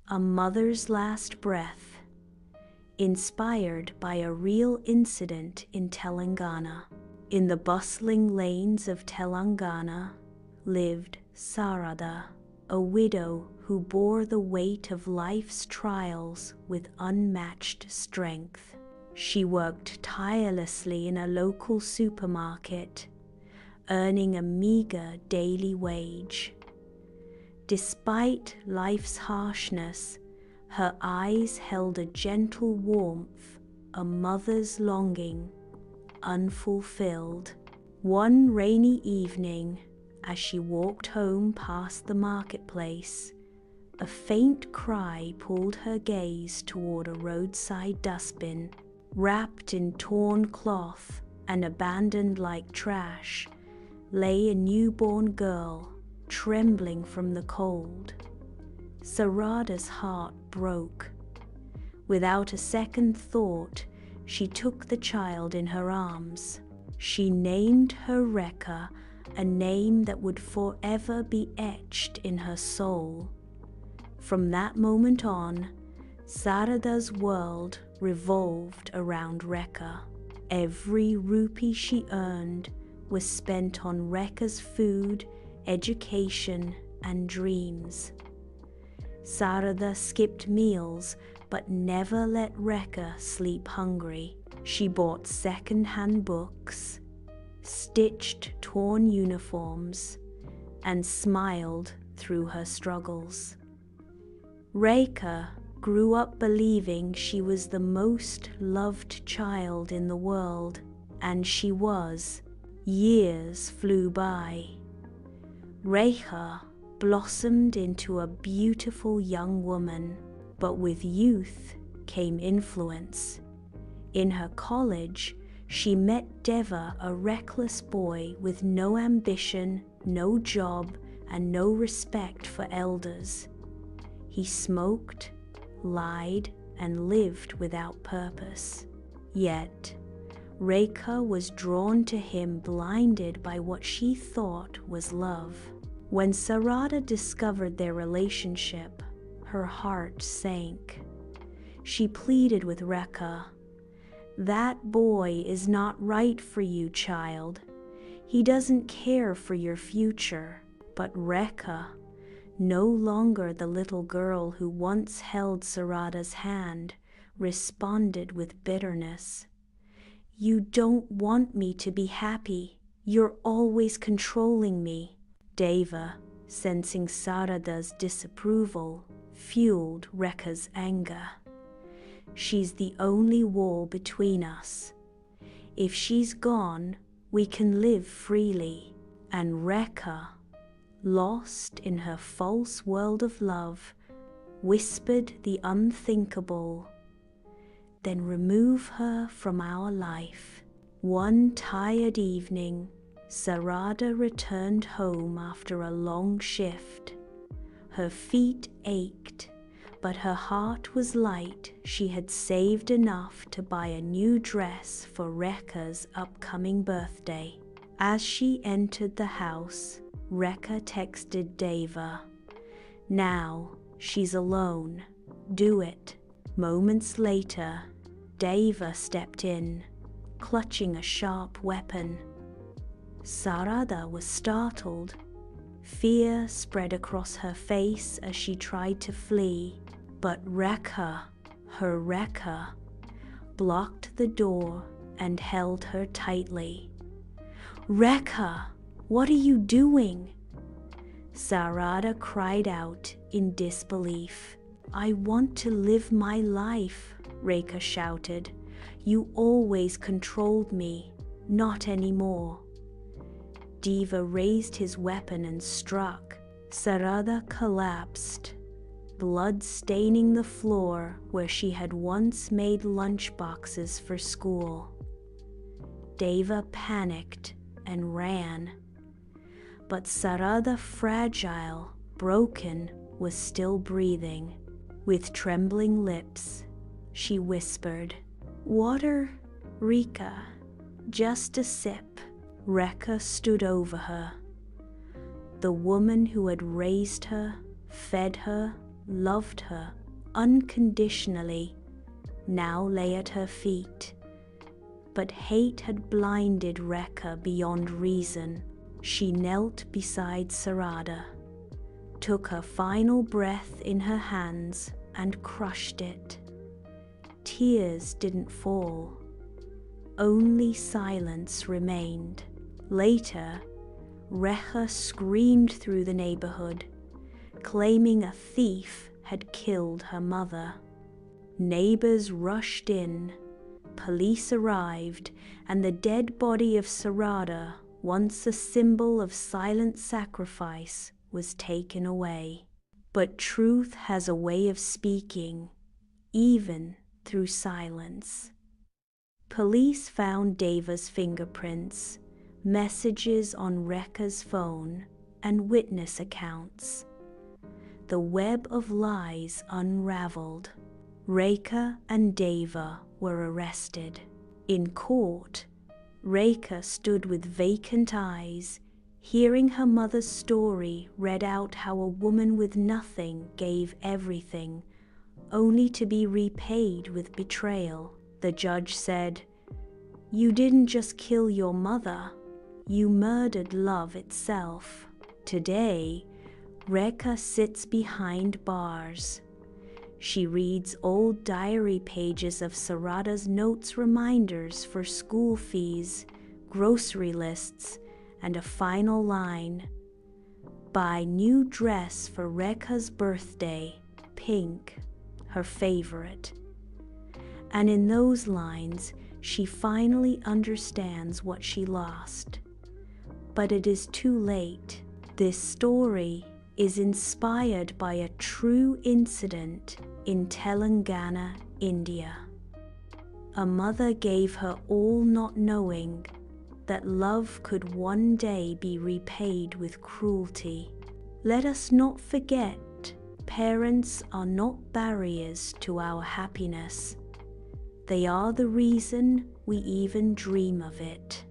A Mother's Last Breath, inspired by a real incident in Telangana. In the bustling lanes of Telangana lived Sarada, a widow who bore the weight of life's trials with unmatched strength. She worked tirelessly in a local supermarket, earning a meager daily wage. Despite life's harshness, her eyes held a gentle warmth, a mother's longing, unfulfilled. One rainy evening, as she walked home past the marketplace, a faint cry pulled her gaze toward a roadside dustbin. Wrapped in torn cloth and abandoned like trash, lay a newborn girl, trembling from the cold. Sarada's heart broke. Without a second thought, she took the child in her arms. She named her Rekha, a name that would forever be etched in her soul. From that moment on, Sarada's world revolved around Rekha. Every rupee she earned was spent on Rekha's food, education, and dreams. Sarada skipped meals but never let Rekha sleep hungry. She bought second-hand books, stitched torn uniforms, and smiled through her struggles. Rekha grew up believing she was the most loved child in the world, and she was. Years flew by. Rekha blossomed into a beautiful young woman, but with youth came influence. In her college, she met Deva, a reckless boy with no ambition, no job, and no respect for elders. He smoked, lied, and lived without purpose. Yet, Rekha was drawn to him, blinded by what she thought was love. When Sarada discovered their relationship, her heart sank. She pleaded with Rekha, "That boy is not right for you, child. He doesn't care for your future." But Rekha, no longer the little girl who once held Sarada's hand, responded with bitterness. "You don't want me to be happy. You're always controlling me." Deva, sensing Sarada's disapproval, fueled Rekha's anger. "She's the only wall between us. If she's gone, we can live freely." And Rekha, lost in her false world of love, whispered the unthinkable, "Then remove her from our life." One tired evening, Sarada returned home after a long shift. Her feet ached, but her heart was light. She had saved enough to buy a new dress for Rekha's upcoming birthday. As she entered the house, Rekha texted Deva, "Now she's alone. Do it." Moments later, Deva stepped in, clutching a sharp weapon. Sarada was startled. Fear spread across her face as she tried to flee, but Rekha, her Rekha, blocked the door and held her tightly. "Rekha, what are you doing?" Sarada cried out in disbelief. "I want to live my life," Rekha shouted. "You always controlled me, not anymore." Deva raised his weapon and struck. Sarada collapsed, blood staining the floor where she had once made lunch boxes for school. Deva panicked and ran. But Sarada, fragile, broken, was still breathing. With trembling lips, she whispered, "Water, Rekha, just a sip." Rekha stood over her. The woman who had raised her, fed her, loved her unconditionally, now lay at her feet. But hate had blinded Rekha beyond reason. She knelt beside Sarada, took her final breath in her hands and crushed it. Tears didn't fall. Only silence remained. Later, Rekha screamed through the neighborhood, claiming a thief had killed her mother. Neighbors rushed in. Police arrived, and the dead body of Sarada, once a symbol of silent sacrifice, was taken away. But truth has a way of speaking, even through silence. Police found Deva's fingerprints, messages on Rekha's phone, and witness accounts. The web of lies unraveled. Rekha and Deva were arrested. In court, Rekha stood with vacant eyes, hearing her mother's story read out how a woman with nothing gave everything, only to be repaid with betrayal. The judge said, "You didn't just kill your mother, you murdered love itself." Today, Rekha sits behind bars. She reads old diary pages of Sarada's notes, reminders for school fees, grocery lists, and a final line: "Buy new dress for Rekha's birthday, pink, her favorite." And in those lines, she finally understands what she lost. But it is too late. This story is inspired by a true incident in Telangana, India. A mother gave her all, not knowing that love could one day be repaid with cruelty. Let us not forget, parents are not barriers to our happiness. They are the reason we even dream of it.